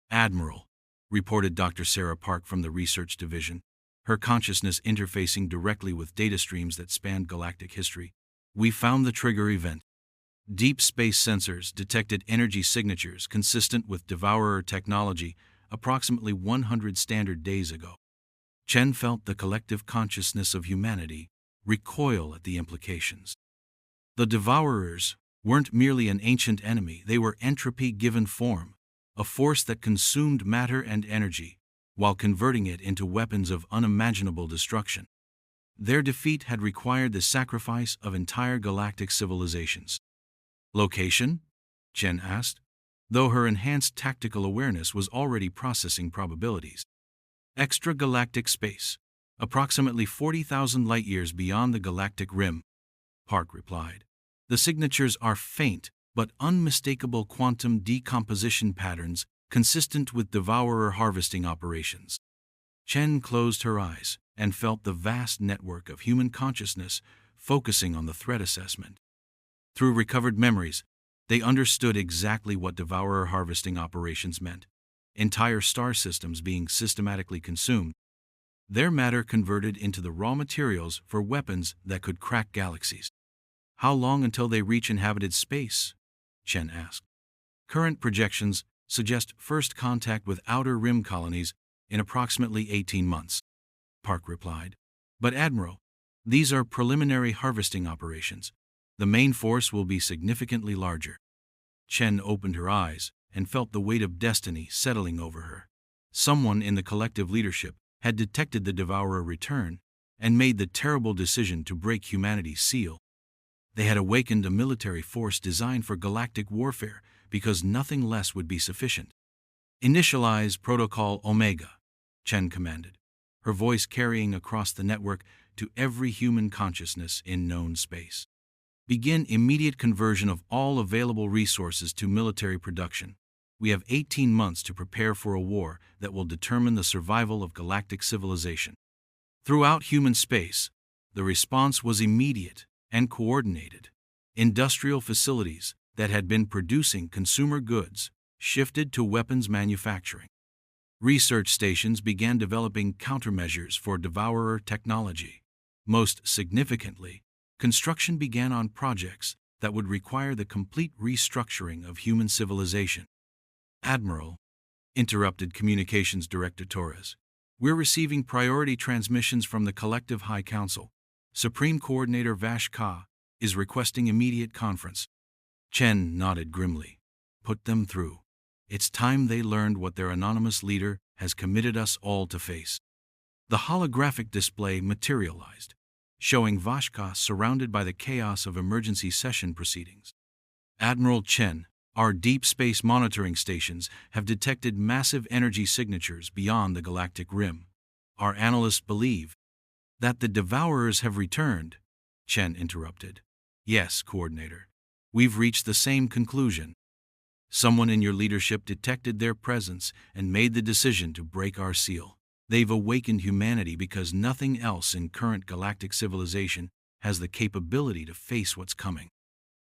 Admiral, reported Dr. Sarah Park from the Research Division, her consciousness interfacing directly with data streams that spanned galactic history. We found the trigger event. Deep space sensors detected energy signatures consistent with Devourer technology approximately 100 standard days ago. Chen felt the collective consciousness of humanity recoil at the implications. The Devourers weren't merely an ancient enemy, they were entropy given form, a force that consumed matter and energy, while converting it into weapons of unimaginable destruction. Their defeat had required the sacrifice of entire galactic civilizations. Location? Chen asked, though her enhanced tactical awareness was already processing probabilities. Extragalactic space, approximately 40,000 light-years beyond the galactic rim, Park replied. The signatures are faint but unmistakable quantum decomposition patterns consistent with devourer harvesting operations. Chen closed her eyes and felt the vast network of human consciousness focusing on the threat assessment. Through recovered memories, they understood exactly what devourer harvesting operations meant. Entire star systems being systematically consumed, their matter converted into the raw materials for weapons that could crack galaxies. How long until they reach inhabited space? Chen asked. Current projections suggest first contact with outer rim colonies in approximately 18 months, Park replied. But Admiral, these are preliminary harvesting operations. The main force will be significantly larger. Chen opened her eyes and felt the weight of destiny settling over her. Someone in the collective leadership had detected the Devourer return and made the terrible decision to break humanity's seal. They had awakened a military force designed for galactic warfare because nothing less would be sufficient. Initialize Protocol Omega, Chen commanded, her voice carrying across the network to every human consciousness in known space. Begin immediate conversion of all available resources to military production. We have 18 months to prepare for a war that will determine the survival of galactic civilization. Throughout human space, the response was immediate and coordinated. Industrial facilities that had been producing consumer goods shifted to weapons manufacturing. Research stations began developing countermeasures for devourer technology. Most significantly, construction began on projects that would require the complete restructuring of human civilization. Admiral, interrupted Communications Director Torres, we're receiving priority transmissions from the Collective High Council. Supreme Coordinator Vash Ka is requesting immediate conference. Chen nodded grimly. Put them through. It's time they learned what their anonymous leader has committed us all to face. The holographic display materialized, showing Vashka surrounded by the chaos of emergency session proceedings. Admiral Chen, our deep space monitoring stations have detected massive energy signatures beyond the galactic rim. Our analysts believe that the Devourers have returned, Chen interrupted. Yes, Coordinator. We've reached the same conclusion. Someone in your leadership detected their presence and made the decision to break our seal. They've awakened humanity because nothing else in current galactic civilization has the capability to face what's coming.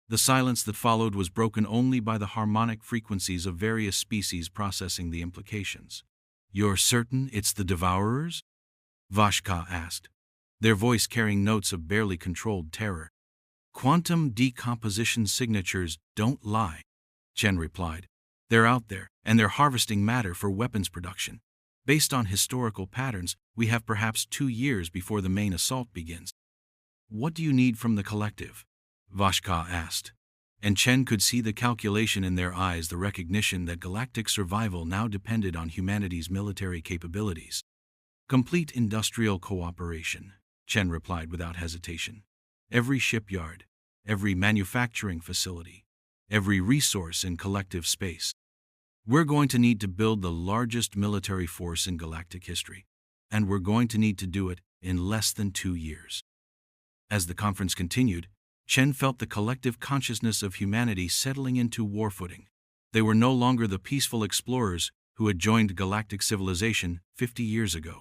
The silence that followed was broken only by the harmonic frequencies of various species processing the implications. You're certain it's the Devourers? Vashka asked, their voice carrying notes of barely controlled terror. Quantum decomposition signatures don't lie, Chen replied. They're out there, and they're harvesting matter for weapons production. Based on historical patterns, we have perhaps 2 years before the main assault begins. What do you need from the collective? Vashka asked. And Chen could see the calculation in their eyes, the recognition that galactic survival now depended on humanity's military capabilities. Complete industrial cooperation, Chen replied without hesitation. Every shipyard, every manufacturing facility, every resource in collective space. We're going to need to build the largest military force in galactic history, and we're going to need to do it in less than 2 years. As the conference continued, Chen felt the collective consciousness of humanity settling into war footing. They were no longer the peaceful explorers who had joined galactic civilization 50 years ago.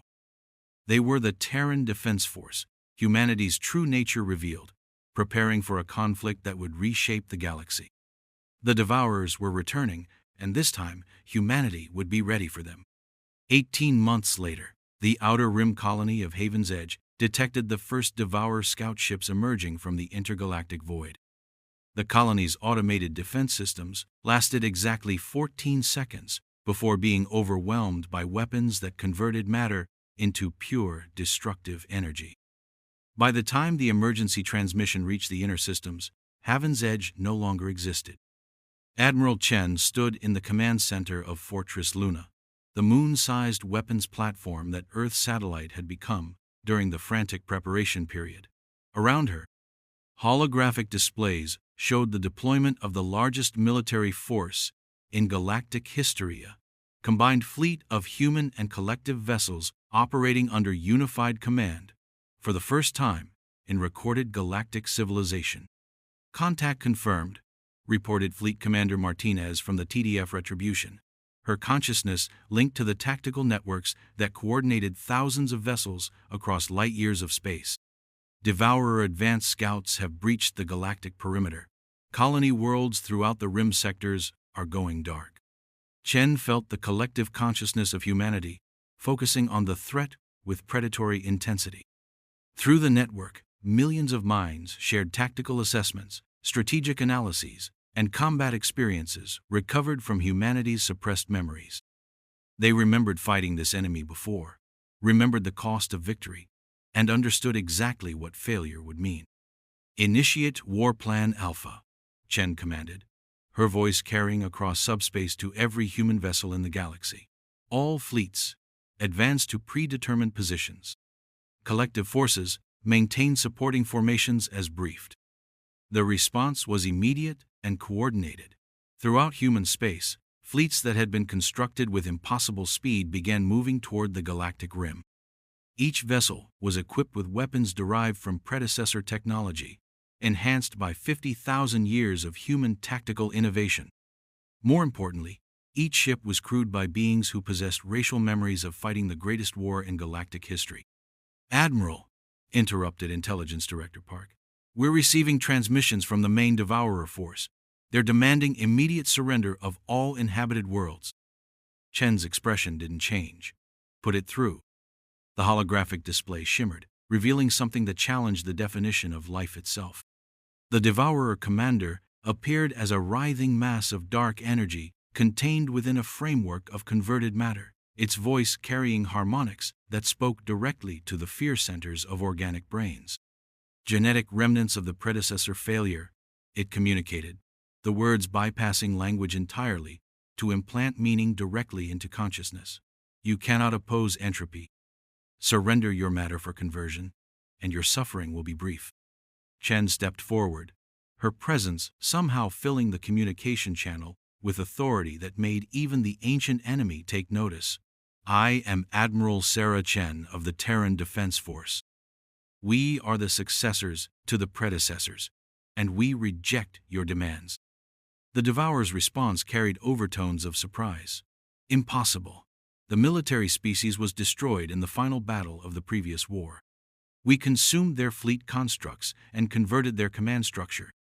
They were the Terran Defense Force, humanity's true nature revealed, preparing for a conflict that would reshape the galaxy. The Devourers were returning, and this time humanity would be ready for them. 18 months later, the Outer Rim colony of Haven's Edge detected the first Devourer scout ships emerging from the intergalactic void. The colony's automated defense systems lasted exactly 14 seconds before being overwhelmed by weapons that converted matter into pure destructive energy. By the time the emergency transmission reached the inner systems, Haven's Edge no longer existed. Admiral Chen stood in the command center of Fortress Luna, the moon-sized weapons platform that Earth's satellite had become during the frantic preparation period. Around her, holographic displays showed the deployment of the largest military force in galactic history, combined fleet of human and collective vessels operating under unified command, for the first time in recorded galactic civilization. Contact confirmed, reported Fleet Commander Martinez from the TDF Retribution, her consciousness linked to the tactical networks that coordinated thousands of vessels across light years of space. Devourer advanced scouts have breached the galactic perimeter. Colony worlds throughout the rim sectors are going dark. Chen felt the collective consciousness of humanity, focusing on the threat with predatory intensity. Through the network, millions of minds shared tactical assessments, strategic analyses, and combat experiences recovered from humanity's suppressed memories. They remembered fighting this enemy before, remembered the cost of victory, and understood exactly what failure would mean. Initiate War Plan Alpha, Chen commanded, her voice carrying across subspace to every human vessel in the galaxy. All fleets, advance to predetermined positions. Collective forces, maintain supporting formations as briefed. The response was immediate and coordinated. Throughout human space, fleets that had been constructed with impossible speed began moving toward the galactic rim. Each vessel was equipped with weapons derived from predecessor technology, enhanced by 50,000 years of human tactical innovation. More importantly, each ship was crewed by beings who possessed racial memories of fighting the greatest war in galactic history. "Admiral," interrupted Intelligence Director Park, "we're receiving transmissions from the main Devourer force. They're demanding immediate surrender of all inhabited worlds." Chen's expression didn't change. "Put it through." The holographic display shimmered, revealing something that challenged the definition of life itself. The Devourer commander appeared as a writhing mass of dark energy contained within a framework of converted matter, its voice carrying harmonics that spoke directly to the fear centers of organic brains. "Genetic remnants of the predecessor failure," it communicated, the words bypassing language entirely to implant meaning directly into consciousness. "You cannot oppose entropy. Surrender your matter for conversion, and your suffering will be brief." Chen stepped forward, her presence somehow filling the communication channel with authority that made even the ancient enemy take notice. "I am Admiral Sarah Chen of the Terran Defense Force. We are the successors to the predecessors, and we reject your demands." The Devourer's response carried overtones of surprise. "Impossible. The military species was destroyed in the final battle of the previous war. We consumed their fleet constructs and converted their command structure."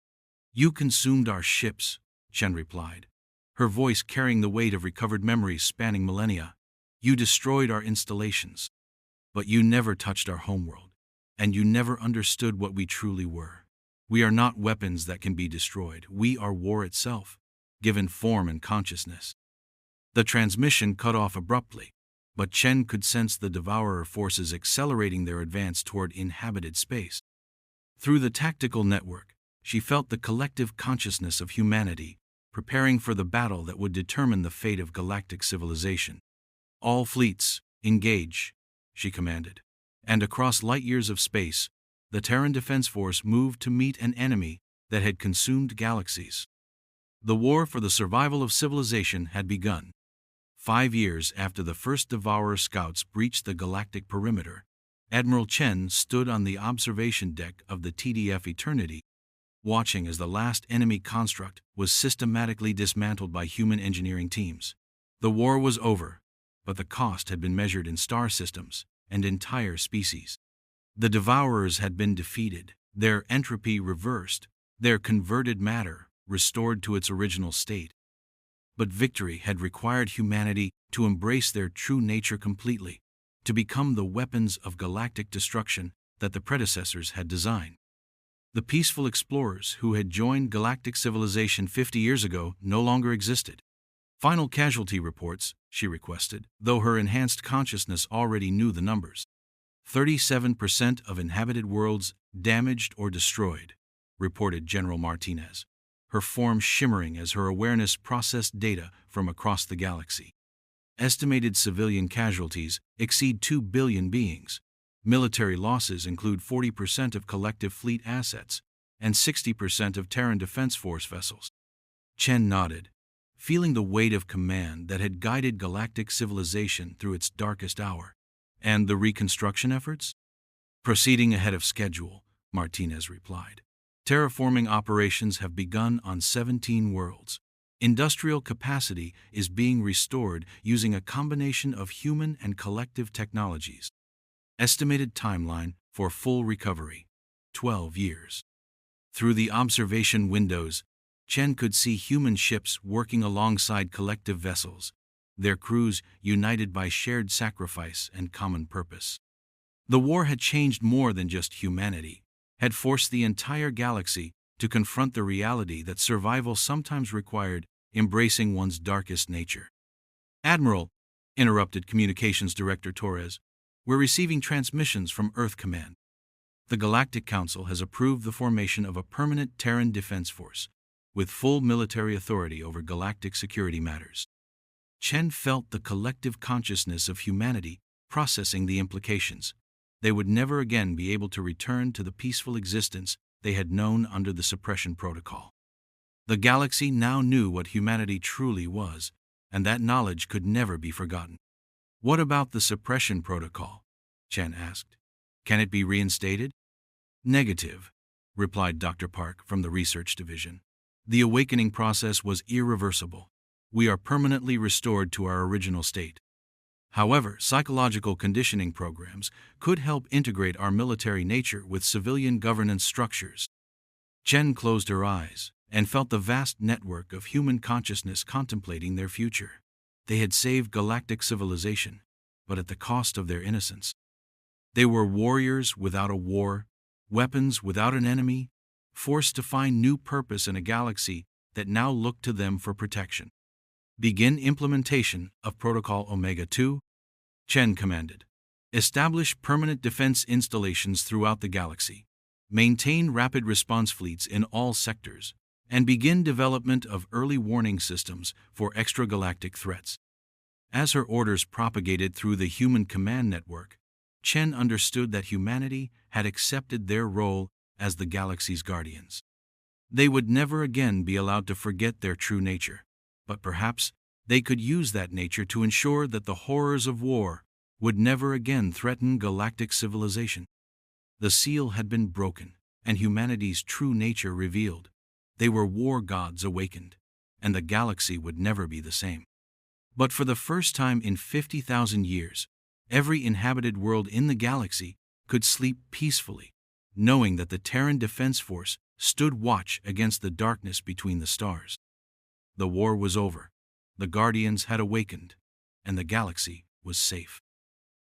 "You consumed our ships," Chen replied, her voice carrying the weight of recovered memories spanning millennia. "You destroyed our installations. But you never touched our homeworld, and you never understood what we truly were. We are not weapons that can be destroyed. We are war itself, given form and consciousness." The transmission cut off abruptly, but Chen could sense the Devourer forces accelerating their advance toward inhabited space. Through the tactical network, she felt the collective consciousness of humanity, preparing for the battle that would determine the fate of galactic civilization. "All fleets, engage," she commanded. And across light years of space, the Terran Defense Force moved to meet an enemy that had consumed galaxies. The war for the survival of civilization had begun. 5 years after the first Devourer scouts breached the galactic perimeter, Admiral Chen stood on the observation deck of the TDF Eternity, watching as the last enemy construct was systematically dismantled by human engineering teams. The war was over, but the cost had been measured in star systems and entire species. The Devourers had been defeated, their entropy reversed, their converted matter restored to its original state. But victory had required humanity to embrace their true nature completely, to become the weapons of galactic destruction that the predecessors had designed. The peaceful explorers who had joined galactic civilization 50 years ago no longer existed. "Final casualty reports," she requested, though her enhanced consciousness already knew the numbers. 37% of inhabited worlds damaged or destroyed, reported General Martinez, her form shimmering as her awareness processed data from across the galaxy. Estimated civilian casualties exceed 2 billion beings. Military losses include 40% of collective fleet assets and 60% of Terran Defense Force vessels. Chen nodded, feeling the weight of command that had guided galactic civilization through its darkest hour. And the reconstruction efforts? Proceeding ahead of schedule, Martinez replied. Terraforming operations have begun on 17 worlds. Industrial capacity is being restored using a combination of human and collective technologies. Estimated timeline for full recovery: 12 years. Through the observation windows, Chen could see human ships working alongside collective vessels, their crews united by shared sacrifice and common purpose. The war had changed more than just humanity, had forced the entire galaxy to confront the reality that survival sometimes required embracing one's darkest nature. Admiral, interrupted Communications Director Torres, we're receiving transmissions from Earth Command. The Galactic Council has approved the formation of a permanent Terran defense force, with full military authority over galactic security matters. Chen felt the collective consciousness of humanity processing the implications. They would never again be able to return to the peaceful existence they had known under the suppression protocol. The galaxy now knew what humanity truly was, and that knowledge could never be forgotten. What about the suppression protocol? Chen asked. Can it be reinstated? Negative, replied Dr. Park from the research division. The awakening process was irreversible. We are permanently restored to our original state. However, psychological conditioning programs could help integrate our military nature with civilian governance structures. Chen closed her eyes and felt the vast network of human consciousness contemplating their future. They had saved galactic civilization, but at the cost of their innocence. They were warriors without a war, weapons without an enemy, forced to find new purpose in a galaxy that now looked to them for protection. Begin implementation of Protocol Omega-2, Chen commanded. Establish permanent defense installations throughout the galaxy. Maintain rapid response fleets in all sectors, and begin development of early warning systems for extragalactic threats. As her orders propagated through the human command network, Chen understood that humanity had accepted their role as the galaxy's guardians. They would never again be allowed to forget their true nature, but perhaps they could use that nature to ensure that the horrors of war would never again threaten galactic civilization. The seal had been broken, and humanity's true nature revealed. They were war gods awakened, and the galaxy would never be the same. But for the first time in 50,000 years, every inhabited world in the galaxy could sleep peacefully, knowing that the Terran Defense Force stood watch against the darkness between the stars. The war was over, the Guardians had awakened, and the galaxy was safe.